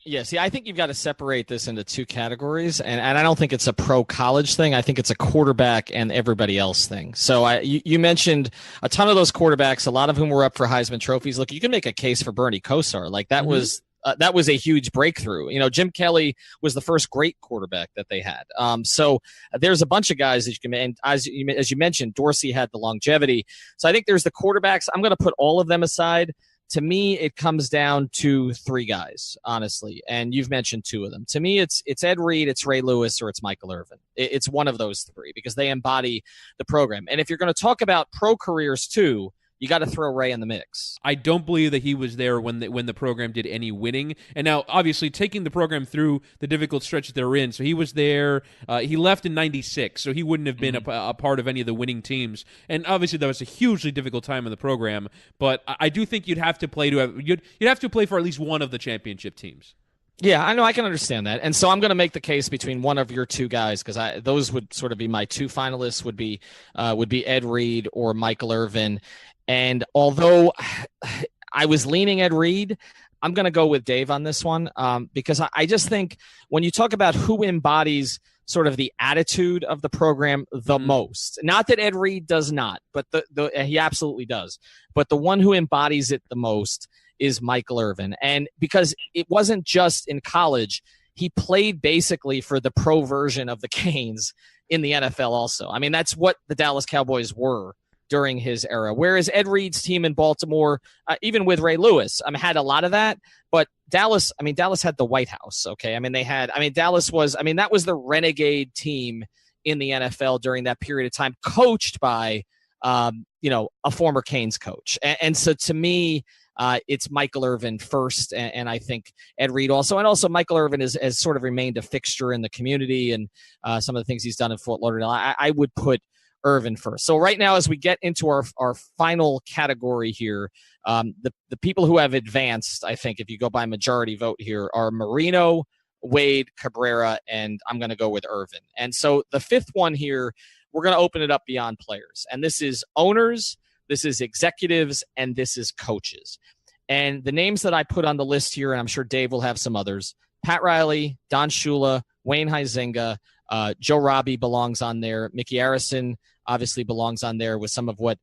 S1: Yeah, see, I think you've got to separate this into two categories, and I don't think it's a pro-college thing. I think it's a quarterback and everybody else thing. So you mentioned a ton of those quarterbacks, a lot of whom were up for Heisman trophies. Look, you can make a case for Bernie Kosar. That was that was a huge breakthrough. Jim Kelly was the first great quarterback that they had. So there's a bunch of guys that you can, and as you mentioned, Dorsey had the longevity. So I think there's the quarterbacks. I'm going to put all of them aside. To me, it comes down to three guys, honestly, and you've mentioned two of them. To me, it's Ed Reed, it's Ray Lewis, or it's Michael Irvin. It's one of those three because they embody the program. And if you're going to talk about pro careers too, you got to throw Ray in the mix.
S2: I don't believe that he was there when the program did any winning. And now, obviously, taking the program through the difficult stretch that they're in, so he was there. He left in '96, so he wouldn't have been a part of any of the winning teams. And obviously, that was a hugely difficult time in the program. But I do think you'd have to play for at least one of the championship teams.
S1: Yeah, I know. I can understand that. And so I'm going to make the case between one of your two guys, because those would sort of be my two finalists, would be Ed Reed or Michael Irvin. And although I was leaning Ed Reed, I'm going to go with Dave on this one, because I just think when you talk about who embodies sort of the attitude of the program the most, not that Ed Reed does not, but he absolutely does. But the one who embodies it the most is Michael Irvin. And because it wasn't just in college, he played basically for the pro version of the Canes in the NFL also. I mean, that's what the Dallas Cowboys were during his era. Whereas Ed Reed's team in Baltimore, even with Ray Lewis, had a lot of that. But Dallas had the White House, okay? That was the renegade team in the NFL during that period of time, coached by, a former Canes coach. And so to me, it's Michael Irvin first, and I think Ed Reed also. And also Michael Irvin has sort of remained a fixture in the community and some of the things he's done in Fort Lauderdale. I would put Irvin first. So right now, as we get into our final category here, the people who have advanced, I think, if you go by majority vote here, are Marino, Wade, Cabrera, and I'm going to go with Irvin. And so the fifth one here, we're going to open it up beyond players. And this is owners, this is executives, and this is coaches. And the names that I put on the list here, and I'm sure Dave will have some others, Pat Riley, Don Shula, Wayne Huizenga, Joe Robbie belongs on there. Mickey Arison obviously belongs on there with some of what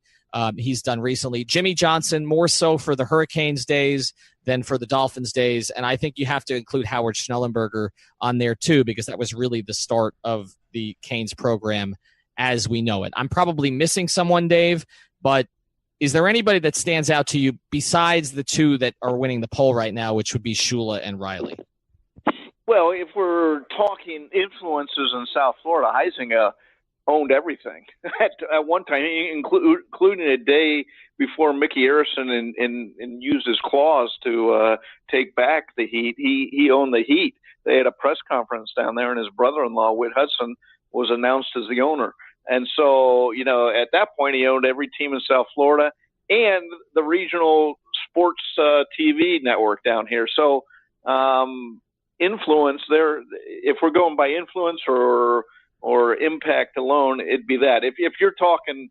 S1: he's done recently. Jimmy Johnson, more so for the Hurricanes days than for the Dolphins days. And I think you have to include Howard Schnellenberger on there too, because that was really the start of the Canes program as we know it. I'm probably missing someone, Dave, but is there anybody that stands out to you besides the two that are winning the poll right now, which would be Shula and Riley?
S3: Well, if we're talking influences in South Florida, Huizenga owned everything at one time, including a day before Mickey Arison and used his claws to take back the Heat. He owned the Heat. They had a press conference down there, and his brother-in-law, Whit Hudson, was announced as the owner. And so, at that point, he owned every team in South Florida and the regional sports TV network down here. So, influence there, if we're going by influence or impact alone, it'd be that. If you're talking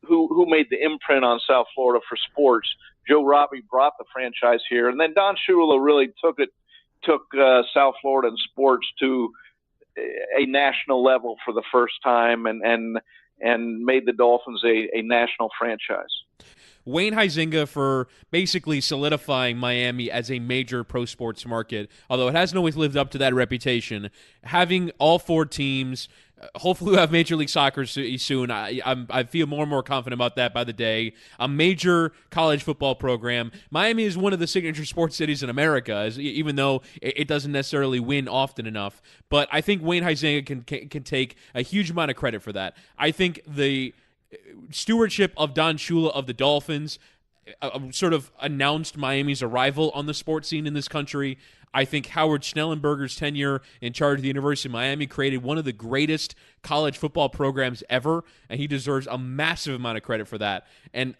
S3: who made the imprint on South Florida for sports, Joe Robbie brought the franchise here, and then Don Shula really took South Florida and sports to a national level for the first time and made the Dolphins a national franchise.
S2: Wayne Huizenga for basically solidifying Miami as a major pro sports market, although it hasn't always lived up to that reputation. Having all four teams, hopefully we'll have Major League Soccer soon. I feel more and more confident about that by the day. A major college football program. Miami is one of the signature sports cities in America, even though it doesn't necessarily win often enough. But I think Wayne Huizenga can take a huge amount of credit for that. I think the stewardship of Don Shula of the Dolphins sort of announced Miami's arrival on the sports scene in this country. I think Howard Schnellenberger's tenure in charge of the University of Miami created one of the greatest college football programs ever, and he deserves a massive amount of credit for that. And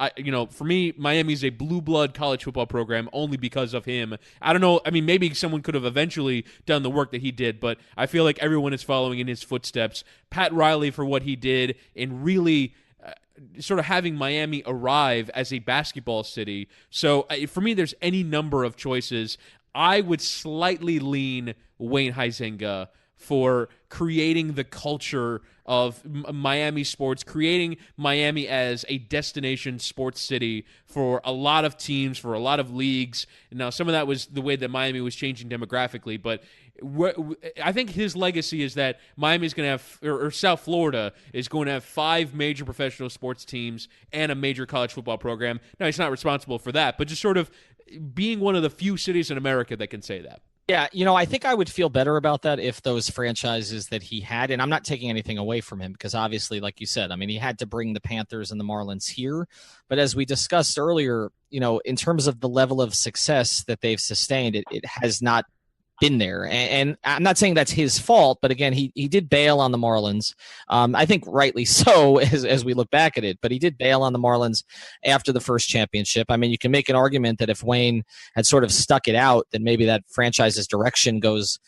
S2: for me, Miami's a blue blood college football program only because of him. I don't know. I mean, maybe someone could have eventually done the work that he did, but I feel like everyone is following in his footsteps. Pat Riley for what he did in really sort of having Miami arrive as a basketball city. So for me, there's any number of choices. I would slightly lean Wayne Huizenga for creating the culture of Miami sports, creating Miami as a destination sports city for a lot of teams, for a lot of leagues. Now, some of that was the way that Miami was changing demographically, but I think his legacy is that Miami is going to have, or South Florida is going to have 5 major professional sports teams and a major college football program. Now, he's not responsible for that, but just sort of being one of the few cities in America that can say that.
S1: Yeah, I think I would feel better about that if those franchises that he had, and I'm not taking anything away from him because obviously, like you said, I mean, he had to bring the Panthers and the Marlins here. But as we discussed earlier, in terms of the level of success that they've sustained, it has not been there. And I'm not saying that's his fault, but again, he did bail on the Marlins. I think rightly so as we look back at it, but he did bail on the Marlins after the first championship. I mean, you can make an argument that if Wayne had sort of stuck it out, then maybe that franchise's direction goes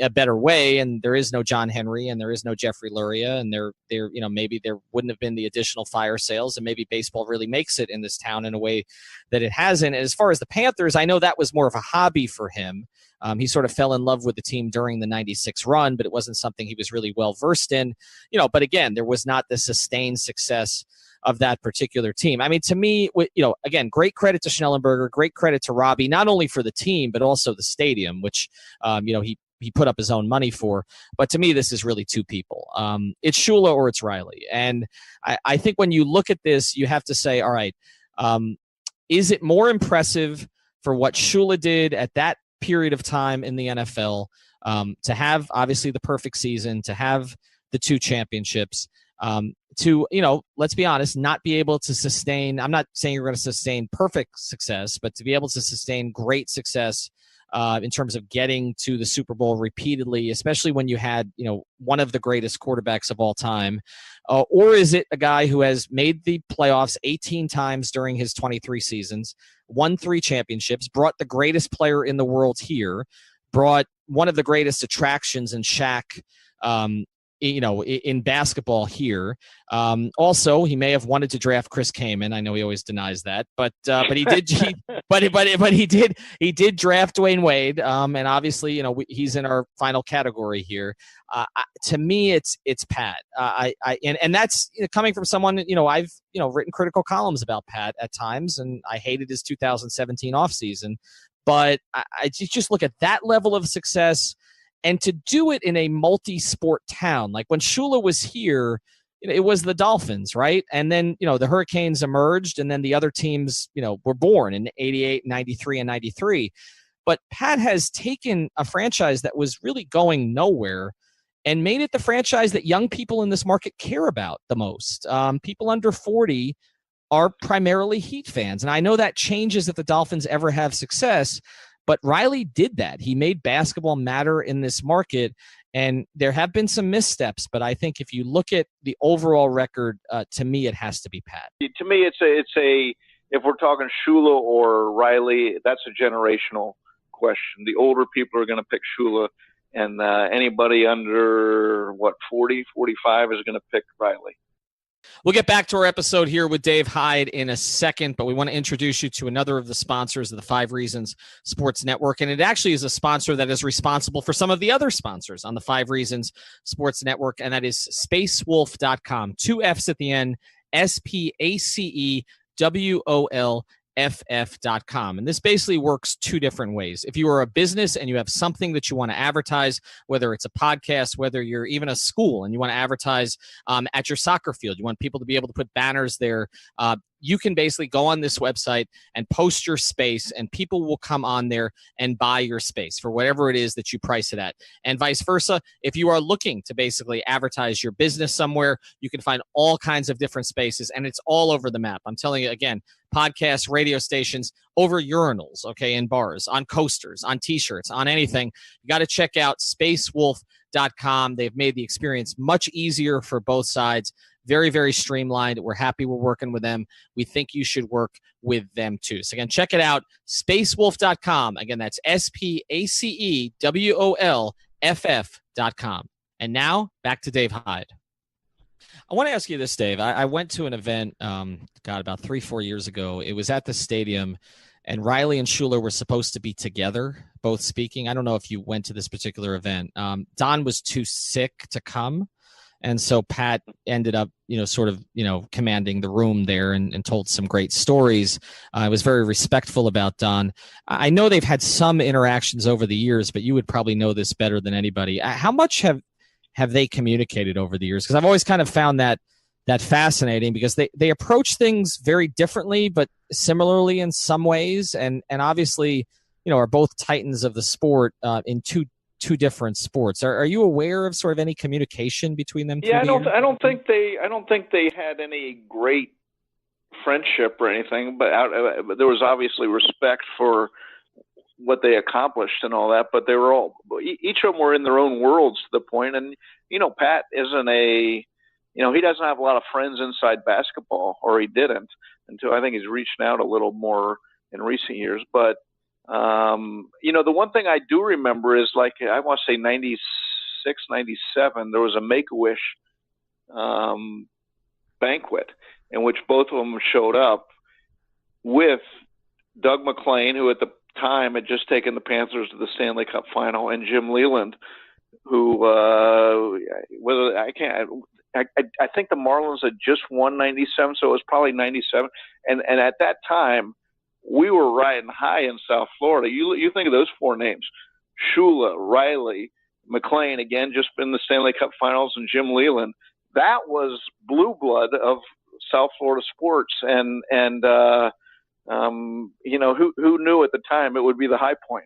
S1: a better way, and there is no John Henry and there is no Jeffrey Luria, and there maybe there wouldn't have been the additional fire sales, and maybe baseball really makes it in this town in a way that it hasn't. And as far as the Panthers, I know that was more of a hobby for him. He sort of fell in love with the team during the 96 run, but it wasn't something he was really well versed in. But again, there was not the sustained success of that particular team. I mean, to me, again, great credit to Schnellenberger, great credit to Robbie, not only for the team, but also the stadium, which, he put up his own money for. But to me, this is really two people. It's Shula or it's Riley. And I think when you look at this, you have to say, all right, is it more impressive for what Shula did at that period of time in the NFL, to have obviously the perfect season, to have the two championships, to, let's be honest, not be able to sustain, I'm not saying you're going to sustain perfect success, but to be able to sustain great success in terms of getting to the Super Bowl repeatedly, especially when you had, one of the greatest quarterbacks of all time? Or is it a guy who has made the playoffs 18 times during his 23 seasons, won 3 championships, brought the greatest player in the world here, brought one of the greatest attractions in Shaq, in basketball here. Also, he may have wanted to draft Chris Kaman. I know he always denies that, but he did. He did draft Dwayne Wade, and obviously, he's in our final category here. To me, it's Pat. And that's coming from someone. I've written critical columns about Pat at times, and I hated his 2017 offseason. But I just look at that level of success. And to do it in a multi-sport town, like when Shula was here, it was the Dolphins, right? And then, the Hurricanes emerged, and then the other teams, were born in 88, 93, and 93. But Pat has taken a franchise that was really going nowhere and made it the franchise that young people in this market care about the most. People under 40 are primarily Heat fans. And I know that changes if the Dolphins ever have success, but Riley did that. He made basketball matter in this market, and there have been some missteps. But I think if you look at the overall record, to me, it has to be Pat.
S3: To me, it's a if we're talking Shula or Riley, that's a generational question. The older people are going to pick Shula, and anybody under 40, 45 is going to pick Riley.
S1: We'll get back to our episode here with Dave Hyde in a second, but we want to introduce you to another of the sponsors of the 5 Reasons Sports Network. And it actually is a sponsor that is responsible for some of the other sponsors on the 5 Reasons Sports Network, and that is spacewolf.com. 2 F's at the end, SPACEWOLFF.com. And this basically works 2 different ways. If you are a business and you have something that you want to advertise, whether it's a podcast, whether you're even a school and you want to advertise at your soccer field, you want people to be able to put banners there, you can basically go on this website and post your space, and people will come on there and buy your space for whatever it is that you price it at. And vice versa, if you are looking to basically advertise your business somewhere, you can find all kinds of different spaces, and it's all over the map. I'm telling you, again, podcasts, radio stations, over urinals, okay, in bars, on coasters, on T-shirts, on anything. You got to check out spacewolf.com. They've made the experience much easier for both sides. Very, very streamlined. We're happy we're working with them. We think you should work with them too. So again, check it out, spacewolf.com. Again, that's SPACEWOLFF.com. And now back to Dave Hyde. I want to ask you this, Dave. I went to an event, about 3-4 years ago. It was at the stadium, and Riley and Shula were supposed to be together, both speaking. I don't know if you went to this particular event. Don was too sick to come. And so Pat ended up, commanding the room there and told some great stories. I was very respectful about Don. I know they've had some interactions over the years, but you would probably know this better than anybody. How much have they communicated over the years? Because I've always kind of found that fascinating, because they approach things very differently, but similarly in some ways. And obviously, are both titans of the sport in two different sports. Are you aware of sort of any communication between them?
S3: Yeah, I don't think they had any great friendship or anything, but there was obviously respect for what they accomplished and all that. But they were each of them were in their own worlds to the point. And Pat isn't he doesn't have a lot of friends inside basketball, or he didn't until I think he's reached out a little more in recent years. But the one thing I do remember is, like, I want to say 96, 97, there was a Make-A-Wish banquet in which both of them showed up with Doug McClain, who at the time had just taken the Panthers to the Stanley Cup final, and Jim Leland, who I think the Marlins had just won 97, so it was probably 97. And at that time, we were riding high in South Florida. You think of those four names: Shula, Riley, McClain, again, just in the Stanley Cup finals, and Jim Leland. That was blue blood of South Florida sports. And who knew at the time it would be the high point?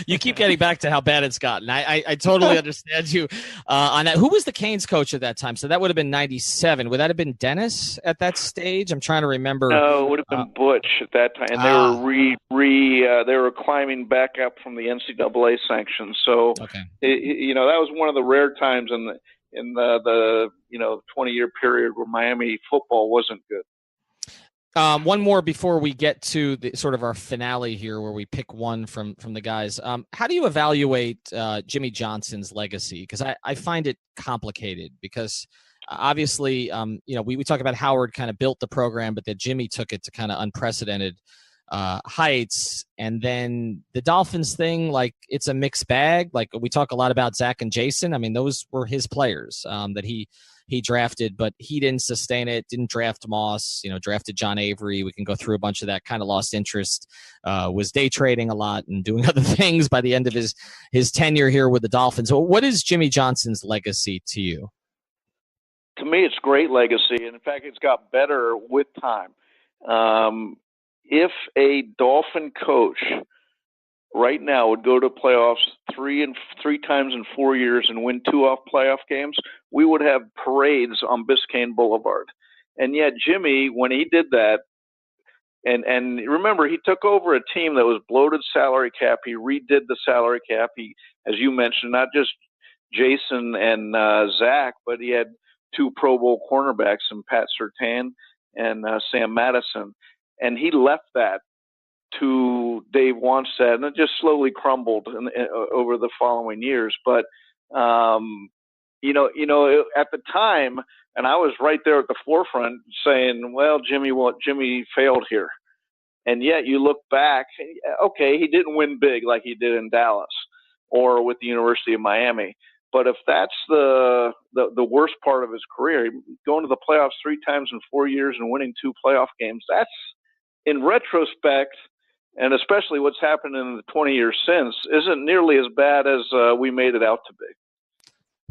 S1: You keep getting back to how bad it's gotten. I totally understand you on that. Who was the Canes coach at that time? So that would have been 97. Would that have been Dennis at that stage? I'm trying to remember.
S3: No, it would have been Butch at that time. And they were climbing back up from the NCAA sanctions. So
S1: okay.
S3: That was one of the rare times in the 20-year period where Miami football wasn't good.
S1: One more before we get to the sort of our finale here, where we pick one from the guys. How do you evaluate Jimmy Johnson's legacy? Because I find it complicated, because obviously, we talk about Howard kind of built the program, but that Jimmy took it to kind of unprecedented heights. And then the Dolphins thing, like, it's a mixed bag. Like, we talk a lot about Zach and Jason. I mean, those were his players that he drafted, but he didn't sustain it, didn't draft Moss, drafted John Avery. We can go through a bunch of that, kind of lost interest, was day trading a lot and doing other things by the end of his tenure here with the Dolphins. So what is Jimmy Johnson's legacy to you?
S3: To me, it's great legacy. And in fact, it's got better with time. If a Dolphin coach right now would go to playoffs three times in 4 years and win 2 off playoff games, we would have parades on Biscayne Boulevard. And yet Jimmy, when he did that, and remember, he took over a team that was bloated salary cap. He redid the salary cap. He, as you mentioned, not just Jason and Zach, but he had 2 Pro Bowl cornerbacks in Pat Surtain and Sam Madison. And he left that to Dave Wanstead, and it just slowly crumbled over the following years. But at the time, and I was right there at the forefront saying, well, Jimmy failed here. And yet you look back, okay, he didn't win big like he did in Dallas or with the University of Miami. But if that's the worst part of his career, going to the playoffs 3 times in 4 years and winning 2 playoff games, that's, in retrospect, and especially what's happened in the 20 years since, isn't nearly as bad as we made it out to be.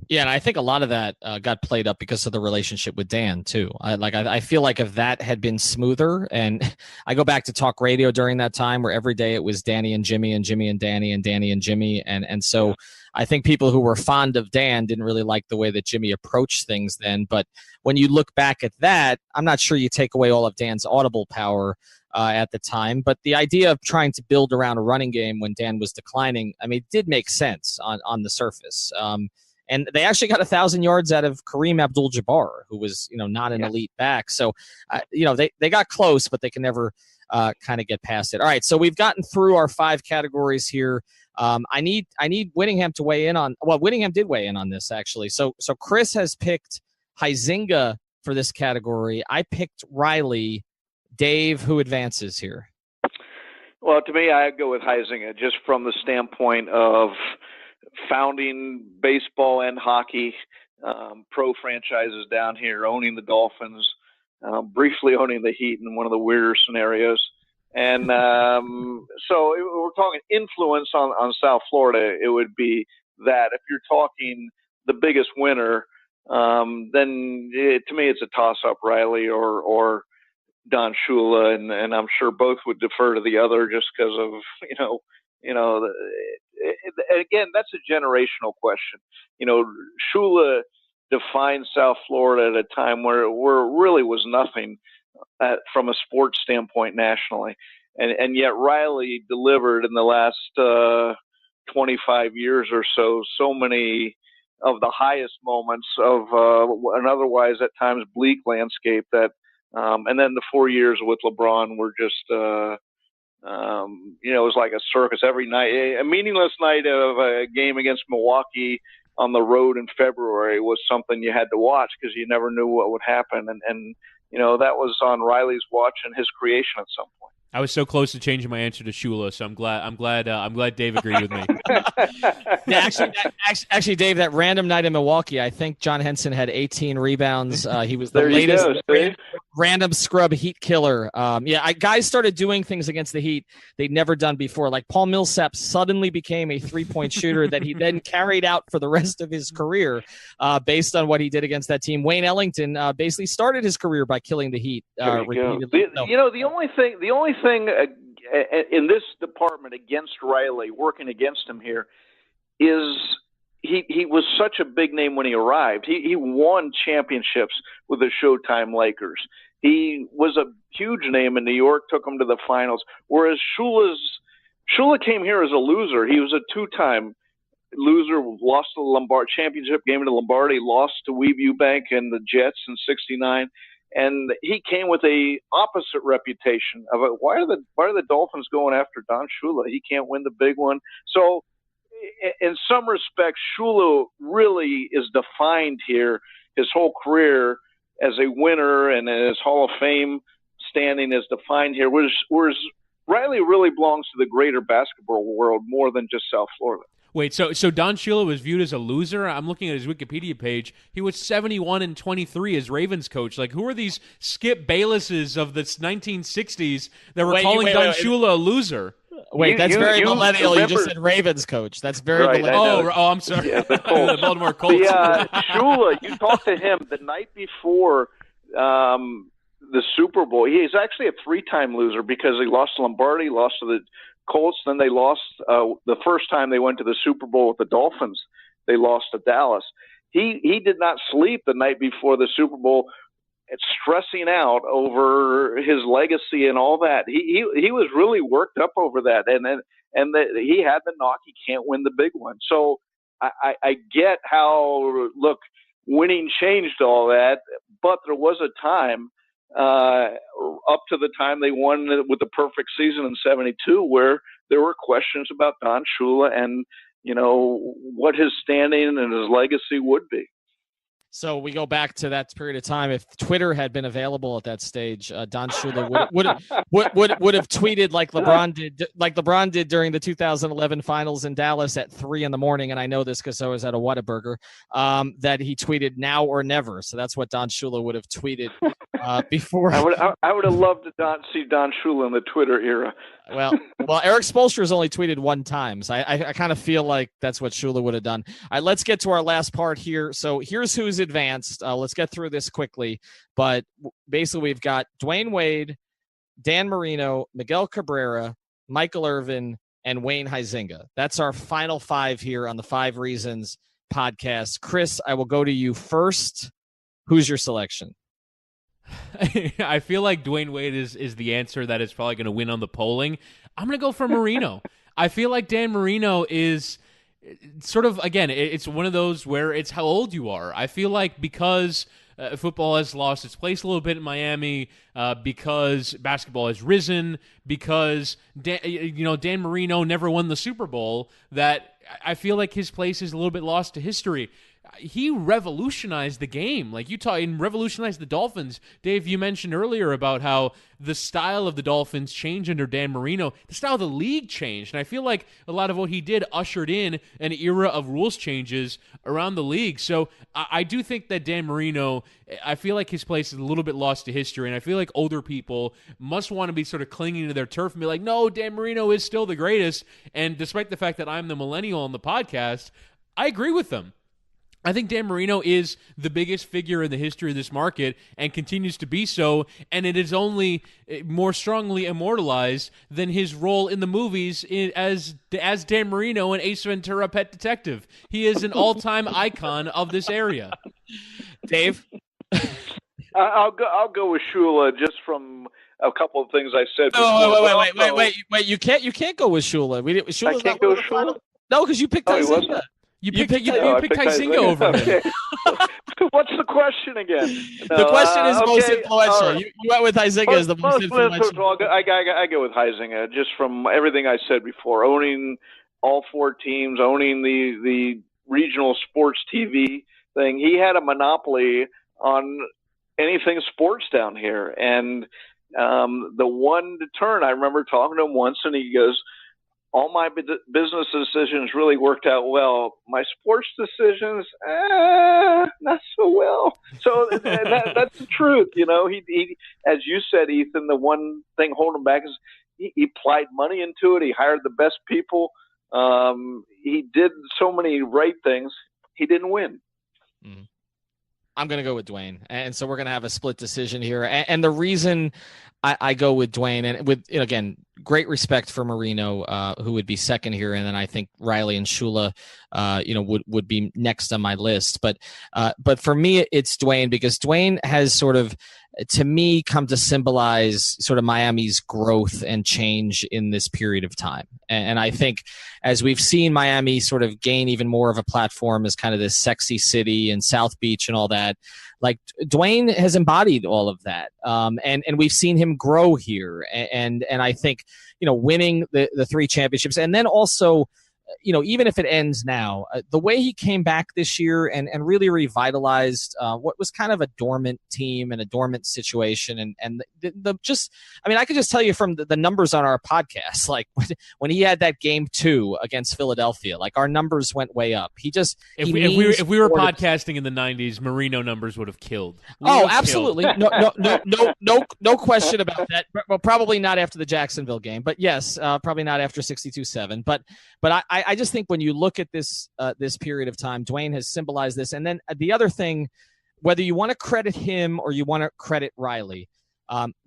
S1: Yeah, and I think a lot of that got played up because of the relationship with Dan too. I feel like if that had been smoother, and I go back to talk radio during that time where every day it was Danny and Jimmy and Jimmy and Danny and Danny and Jimmy, and so I think people who were fond of Dan didn't really like the way that Jimmy approached things then. But when you look back at that, I'm not sure you take away all of Dan's audible power at the time, but the idea of trying to build around a running game when Dan was declining, I mean, it did make sense on the surface. And they actually got 1,000 yards out of Kareem Abdul-Jabbar, who was, not an elite back. So, they got close, but they can never kind of get past it. All right, so we've gotten through our 5 categories here. I need Whittingham to weigh in on. Well, Whittingham did weigh in on this actually. So Chris has picked Huizenga for this category. I picked Riley. Dave, who advances here?
S3: Well, to me, I'd go with Huizenga just from the standpoint of founding baseball and hockey, pro franchises down here, owning the Dolphins, briefly owning the Heat in one of the weirder scenarios. And so we're talking influence on South Florida. It would be that. If you're talking the biggest winner, then to me it's a toss-up, Riley or Don Shula, and I'm sure both would defer to the other just because of again, that's a generational question. Shula defined South Florida at a time where it really was nothing from a sports standpoint nationally, and yet Riley delivered in the last 25 years or so many of the highest moments of an otherwise at times bleak landscape that. And then the 4 years with LeBron were just, it was like a circus every night. A meaningless night of a game against Milwaukee on the road in February was something you had to watch because you never knew what would happen. And that was on Riley's watch and his creation at some point.
S2: I was so close to changing my answer to Shula, so I'm glad Dave agreed with me.
S1: Yeah, actually, Dave, that random night in Milwaukee, I think John Henson had 18 rebounds. He was the latest random scrub Heat killer. Guys started doing things against the Heat they'd never done before. Like Paul Millsap suddenly became a three-point shooter that he then carried out for the rest of his career based on what he did against that team. Wayne Ellington basically started his career by killing the Heat repeatedly.
S3: The only thing in this department against Riley, working against him here, is he was such a big name when he arrived. He won championships with the Showtime Lakers. He was a huge name in New York, took him to the finals. Whereas Shula came here as a loser. He was a two-time loser, lost the Lombardi championship game to Lombardi, lost to Weeb Eubank and the Jets in '69. And he came with a opposite reputation of why are the Dolphins going after Don Shula? He can't win the big one. So in some respects, Shula really is defined here his whole career as a winner, and his Hall of Fame standing is defined here. Whereas Riley really belongs to the greater basketball world more than just South Florida.
S2: Wait, so Don Shula was viewed as a loser? I'm looking at his Wikipedia page. He was 71-23 as Ravens coach. Like, who are these Skip Baylesses of the 1960s that were calling Don Shula a loser?
S1: Wait, that's very millennial. You just said Ravens coach. That's very millennial.
S2: Oh, I'm sorry.
S3: Yeah, the
S2: Baltimore Colts.
S3: Shula, you talked to him the night before the Super Bowl. He's actually a three-time loser because he lost to Lombardi, lost to the Colts, then they lost the first time they went to the Super Bowl with the Dolphins. They lost to Dallas. He did not sleep the night before the Super Bowl, stressing out over his legacy and all that. He was really worked up over that, and he had the knock. He can't win the big one. So I get how winning changed all that, but there was a time. Up to the time they won with the perfect season in '72, where there were questions about Don Shula and what his standing and his legacy would be.
S1: So we go back to that period of time. If Twitter had been available at that stage, Don Shula would have tweeted like LeBron did during the 2011 Finals in Dallas at 3 a.m. And I know this because I was at a Whataburger. That he tweeted "now or never." So that's what Don Shula would have tweeted before.
S3: I would have loved to see Don Shula in the Twitter era.
S1: Well, Eric Spoelstra has only tweeted one time, so I kind of feel like that's what Shula would have done. All right, let's get to our last part here. So here's who's advanced. Let's get through this quickly. But basically, we've got Dwayne Wade, Dan Marino, Miguel Cabrera, Michael Irvin, and Wayne Huizenga. That's our final 5 here on the 5 Reasons podcast. Chris, I will go to you first. Who's your selection?
S2: I feel like Dwayne Wade is the answer that is probably going to win on the polling. I'm going to go for Marino. I feel like Dan Marino is sort of, again, it's one of those where it's how old you are. I feel like because football has lost its place a little bit in Miami, because basketball has risen, because Dan Marino never won the Super Bowl, that I feel like his place is a little bit lost to history. He revolutionized the game. Like and revolutionized the Dolphins. Dave, you mentioned earlier about how the style of the Dolphins changed under Dan Marino. The style of the league changed. And I feel like a lot of what he did ushered in an era of rules changes around the league. So I do think that Dan Marino, I feel like his place is a little bit lost to history. And I feel like older people must want to be sort of clinging to their turf and be like, no, Dan Marino is still the greatest. And despite the fact that I'm the millennial on the podcast, I agree with them. I think Dan Marino is the biggest figure in the history of this market and continues to be so, and it is only more strongly immortalized than his role in the movies as Dan Marino in Ace Ventura: Pet Detective. He is an all-time icon of this area.
S1: Dave?
S3: I'll go with Shula just from a couple of things I said before.
S1: Oh, wait! You can't go with Shula. Shula's
S3: I can't go with Shula?
S1: No, because you picked Hyde.
S2: You picked Hyde over him.
S3: Okay. What's the question again? No,
S1: the question is most influential.
S3: Right.
S1: You went with Hyde as the most influential.
S3: I go with Hyde just from everything I said before. Owning all 4 teams, owning the regional sports TV thing. He had a monopoly on anything sports down here. And the one deterrent, I remember talking to him once, and he goes, all my business decisions really worked out well. My sports decisions, not so well. So that's the truth. You know, he, as you said, Ethan, the one thing holding him back is he applied money into it. He hired the best people. He did so many right things. He didn't win.
S1: Mm-hmm. I'm going to go with Dwayne. And so we're going to have a split decision here. And the reason I go with Dwayne, and with, again, great respect for Marino, who would be second here. And then I think Riley and Shula, would be next on my list. But for me, it's Dwayne, because Dwayne has sort of, to me, come to symbolize sort of Miami's growth and change in this period of time. And I think as we've seen Miami sort of gain even more of a platform as kind of this sexy city and South Beach and all that, like Dwayne has embodied all of that. And we've seen him grow here. And I think, winning the 3 championships, and then also, even if it ends now, the way he came back this year and really revitalized what was kind of a dormant team and a dormant situation. And I could just tell you from the numbers on our podcast, like when he had that game 2 against Philadelphia, like our numbers went way up. If
S2: we were podcasting in the 90s, Marino numbers would have killed.
S1: Absolutely. No question about that. Well, probably not after the Jacksonville game, but yes, probably not after 62-7. But I just think when you look at this period of time, Dwayne has symbolized this. And then the other thing, whether you want to credit him or you want to credit Riley,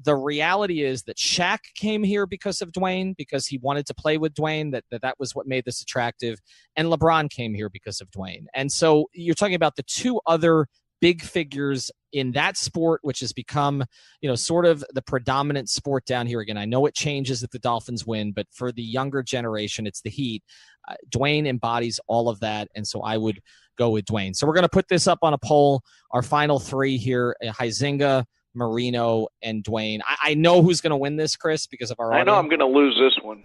S1: the reality is that Shaq came here because of Dwayne, because he wanted to play with Dwayne, that was what made this attractive. And LeBron came here because of Dwayne. And so you're talking about the 2 other big figures in that sport, which has become, sort of the predominant sport down here. Again, I know it changes if the Dolphins win, but for the younger generation, it's the Heat. Dwayne embodies all of that, and so I would go with Dwayne. So we're going to put this up on a poll. Our final 3 here: Huizenga, Marino, and Dwayne. I know who's going to win this, Chris, because of our audience.
S3: I know I'm going to lose this one.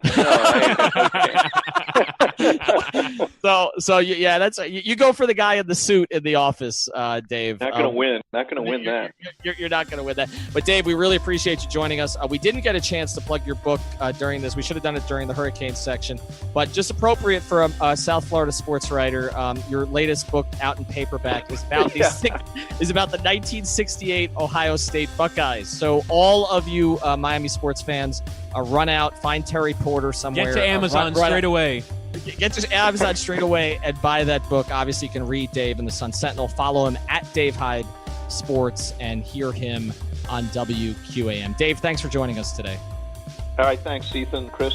S1: So yeah, that's you go for the guy in the suit in the office, Dave.
S3: Not going to win. Not going to win that.
S1: You're not going to win that. But Dave, we really appreciate you joining us. We didn't get a chance to plug your book during this. We should have done it during the hurricane section, but just appropriate for a South Florida sports writer. Your latest book out in paperback is about the 1968 Ohio State Buckeyes. So all of you Miami sports fans, run out, find Terry Porter somewhere.
S2: Get to Amazon straight away.
S1: Get to Amazon straight away and buy that book. Obviously, you can read Dave in the Sun Sentinel. Follow him at Dave Hyde Sports and hear him on WQAM. Dave, thanks for joining us today.
S3: All right, thanks, Ethan, Chris.